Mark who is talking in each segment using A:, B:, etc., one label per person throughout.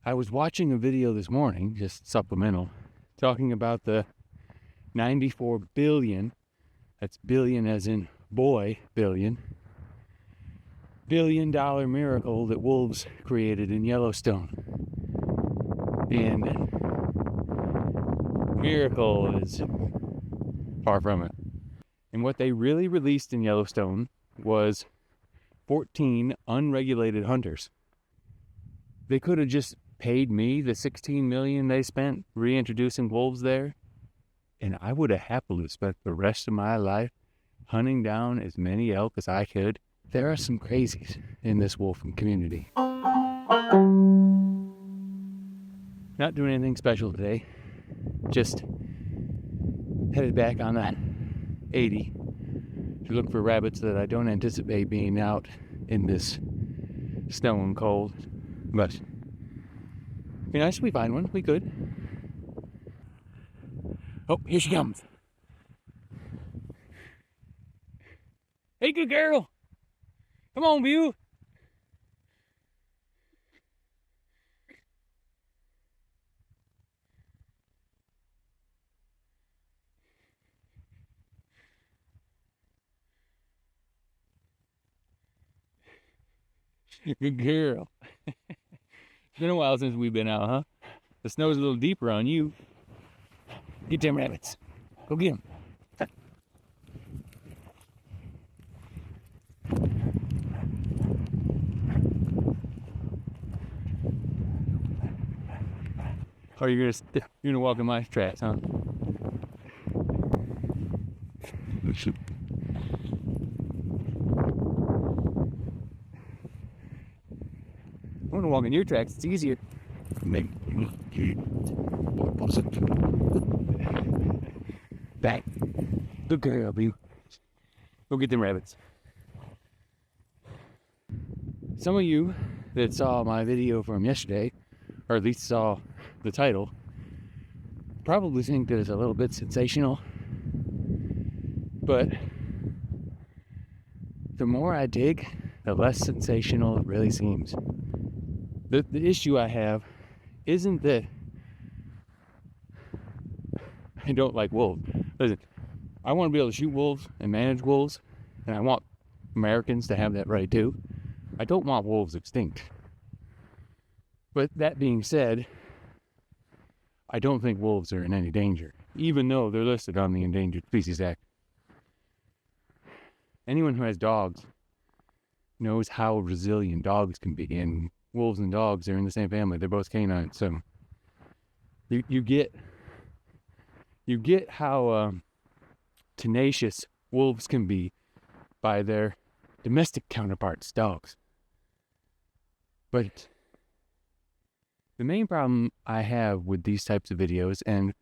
A: I was watching a video this morning, just supplemental, talking about the 94 billion, that's billion as in boy billion, $1 billion miracle that wolves created in Yellowstone. And miracle is far from it. And what they really released in Yellowstone was 14 unregulated hunters. They could have just paid me the $16 million they spent reintroducing wolves there, and I would have happily spent the rest of my life hunting down as many elk as I could. There are some crazies in this wolf community. Not doing anything special today. Just headed back on the 80 to look for rabbits that I don't anticipate being out in this snow and cold. But be nice if we find one. We could. Oh, here she comes. Hey, good girl. Come on, View. Good girl. It's been a while since we've been out, huh? The snow's a little deeper on you. Get them rabbits. Go get them. Oh, you're gonna walk in my tracks, huh? I want to walk in your tracks. It's easier. Back. Good girl, Boo. Go get them rabbits. Some of you that saw my video from yesterday, or at least saw the title, probably think that it's a little bit sensational. But the more I dig, the less sensational it really seems. The issue I have isn't that I don't like wolves. Listen, I want to be able to shoot wolves and manage wolves, and I want Americans to have that right too. I don't want wolves extinct. But that being said, I don't think wolves are in any danger, even though they're listed on the Endangered Species Act. Anyone who has dogs knows how resilient dogs can be, and wolves and dogs are in the same family. They're both canines, so you get how tenacious wolves can be by their domestic counterparts, dogs. But the main problem I have with these types of videos and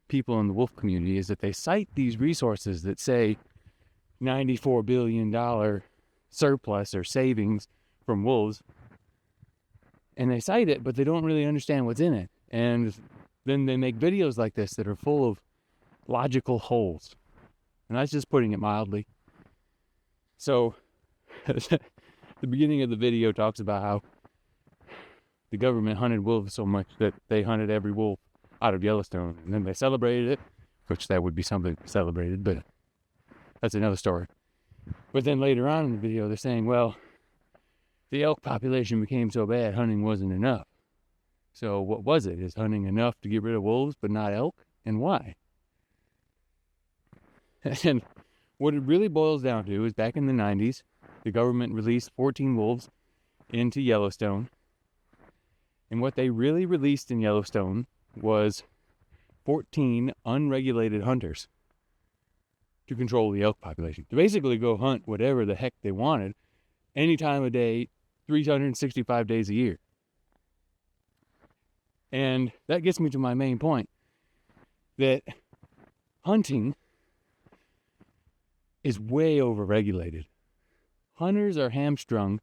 A: people in the wolf community is that they cite these resources that say $94 billion surplus or savings from wolves, and they cite it, but they don't really understand what's in it. And then they make videos like this that are full of logical holes. And that's just putting it mildly. So, the beginning of the video talks about how the government hunted wolves so much that they hunted every wolf out of Yellowstone. And then they celebrated it, which that would be something celebrated, but that's another story. But then later on in the video, they're saying, well, the elk population became so bad, hunting wasn't enough. So what was it? Is hunting enough to get rid of wolves, but not elk? And why? And what it really boils down to is back in the 90s, the government released 14 wolves into Yellowstone. And what they really released in Yellowstone was 14 unregulated hunters to control the elk population. To basically go hunt whatever the heck they wanted, any time of day, 365 days a year. And that gets me to my main point, that hunting is way overregulated. Hunters are hamstrung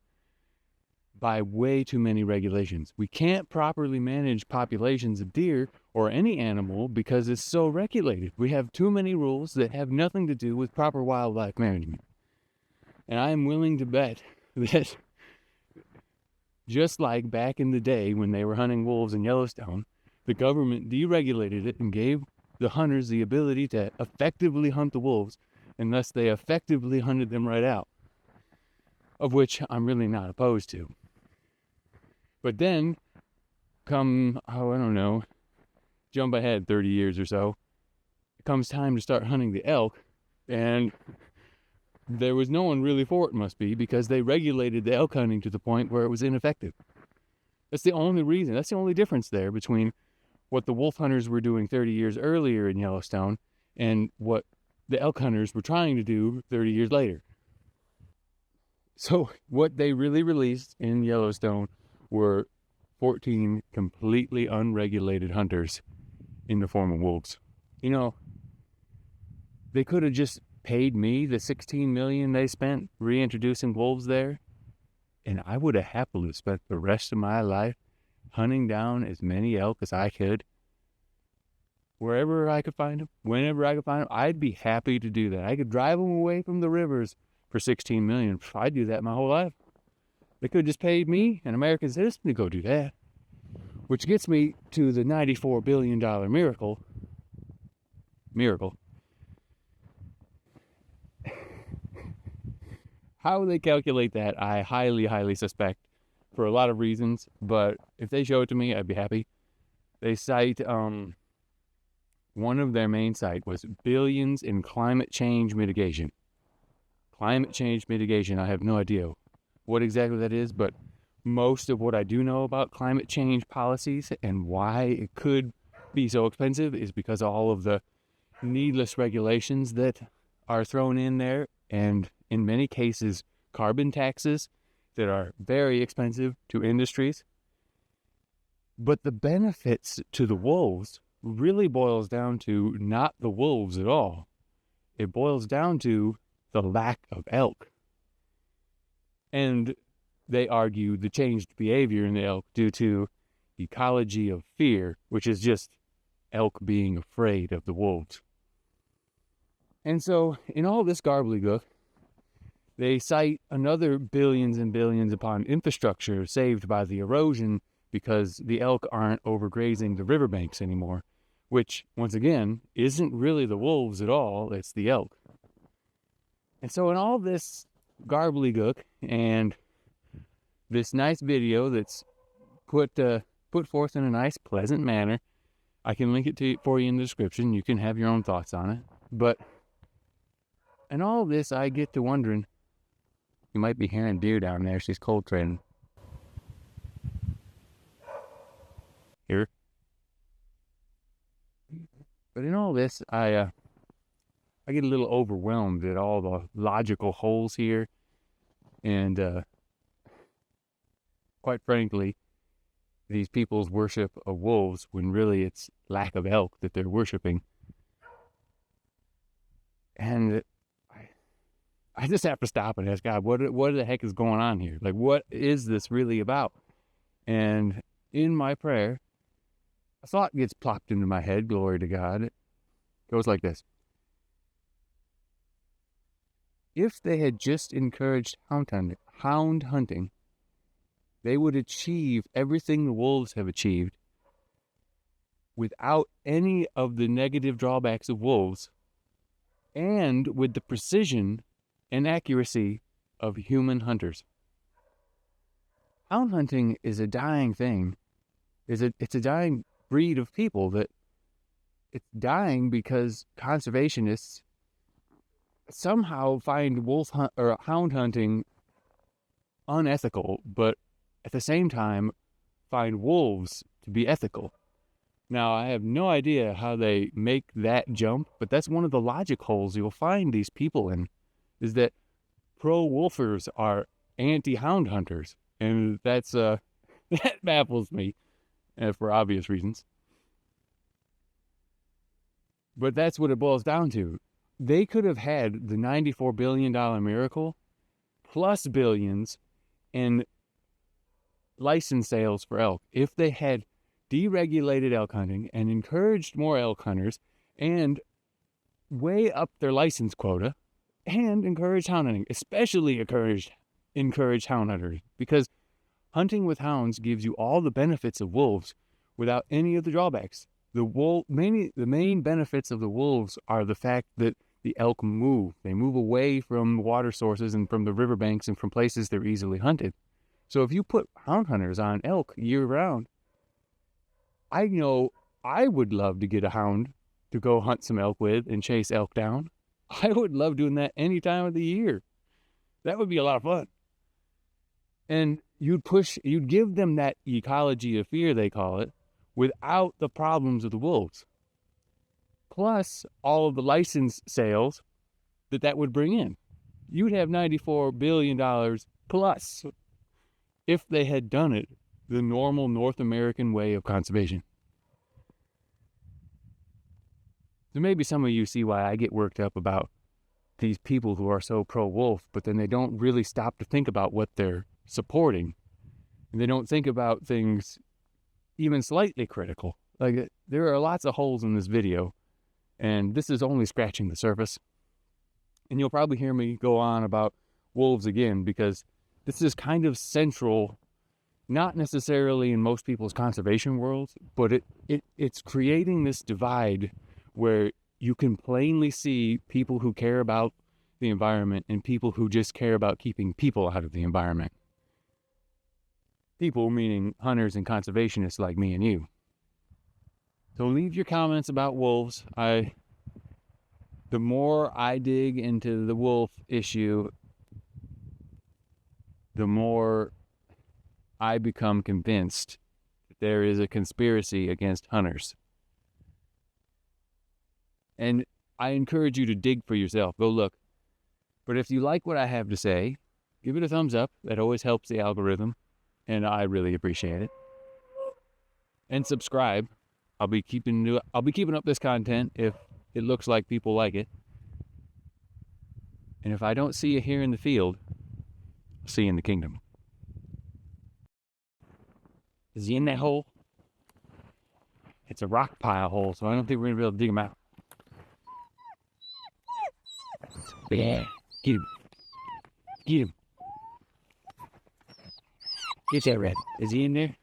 A: by way too many regulations. We can't properly manage populations of deer or any animal because it's so regulated. We have too many rules that have nothing to do with proper wildlife management. And I am willing to bet that just like back in the day when they were hunting wolves in Yellowstone, the government deregulated it and gave the hunters the ability to effectively hunt the wolves, and thus they effectively hunted them right out, of which I'm really not opposed to. But then, come, I don't know, jump ahead 30 years or so, it comes time to start hunting the elk, and there was no one really for it, must be, because they regulated the elk hunting to the point where it was ineffective. That's the only reason, that's the only difference there between what the wolf hunters were doing 30 years earlier in Yellowstone and what the elk hunters were trying to do 30 years later. So what they really released in Yellowstone were 14 completely unregulated hunters in the form of wolves. You know, they could have just paid me the $16 million they spent reintroducing wolves there, and I would have happily spent the rest of my life hunting down as many elk as I could, wherever I could find them, whenever I could find them. I'd be happy to do that. I could drive them away from the rivers for $16 million. I'd do that my whole life. They could have just paid me, an American citizen, to go do that. Which gets me to the $94 billion miracle. How they calculate that, I highly, highly suspect for a lot of reasons, but if they show it to me, I'd be happy. They cite, one of their main site was billions in climate change mitigation. Climate change mitigation, I have no idea what exactly that is, but most of what I do know about climate change policies and why it could be so expensive is because of all of the needless regulations that are thrown in there, and in many cases, carbon taxes that are very expensive to industries. But the benefits to the wolves really boils down to not the wolves at all. It boils down to the lack of elk. And they argue the changed behavior in the elk due to ecology of fear, which is just elk being afraid of the wolves. And so, in all this gobbledygook, they cite another billions and billions upon infrastructure saved by the erosion because the elk aren't overgrazing the riverbanks anymore, which, once again, isn't really the wolves at all, it's the elk. And so in all this gobbledygook and this nice video that's put forth in a nice, pleasant manner, I can link it for you in the description. You can have your own thoughts on it. But in all this, I get to wondering, you might be hearing deer down there. She's cold trading. Here. But in all this, I get a little overwhelmed at all the logical holes here. And quite frankly, these people's worship of wolves when really it's lack of elk that they're worshiping. And I just have to stop and ask God, what the heck is going on here? Like, what is this really about? And in my prayer, a thought gets plopped into my head, glory to God. It goes like this. If they had just encouraged hound hunting, they would achieve everything the wolves have achieved without any of the negative drawbacks of wolves and with the precision and accuracy of human hunters. Hound hunting is a dying thing. It's a dying breed of people that it's dying because conservationists somehow find hound hunting unethical, but at the same time find wolves to be ethical. Now, I have no idea how they make that jump, but that's one of the logic holes you'll find these people in, is that pro-wolfers are anti-hound hunters. And that's that baffles me for obvious reasons. But that's what it boils down to. They could have had the $94 billion miracle plus billions in license sales for elk if they had deregulated elk hunting and encouraged more elk hunters and way up their license quota and encouraged hound hunting, especially encouraged hound hunters, because Hunting with hounds gives you all the benefits of wolves without any of the drawbacks. The main benefits of the wolves are the fact that the elk move. They move away from water sources and from the riverbanks and from places they're easily hunted. So if you put hound hunters on elk year round, I know I would love to get a hound to go hunt some elk with and chase elk down. I would love doing that any time of the year. That would be a lot of fun. And you'd give them that ecology of fear, they call it, without the problems of the wolves. Plus all of the license sales that would bring in. You'd have $94 billion plus if they had done it the normal North American way of conservation. So maybe some of you see why I get worked up about these people who are so pro-wolf, but then they don't really stop to think about what they're supporting. And they don't think about things even slightly critical. Like, there are lots of holes in this video, and this is only scratching the surface. And you'll probably hear me go on about wolves again, because this is kind of central, not necessarily in most people's conservation worlds, but it's creating this divide where you can plainly see people who care about the environment and people who just care about keeping people out of the environment. People meaning hunters and conservationists like me and you. So leave your comments about wolves. The more I dig into the wolf issue, the more I become convinced that there is a conspiracy against hunters. And I encourage you to dig for yourself. Go look. But if you like what I have to say, give it a thumbs up. That always helps the algorithm, and I really appreciate it. And subscribe. I'll be keeping up this content if it looks like people like it. And if I don't see you here in the field, I'll see you in the kingdom. Is he in that hole? It's a rock pile hole, so I don't think we're gonna be able to dig him out. Yeah, get him. Get him. Get that rabbit. Is he in there?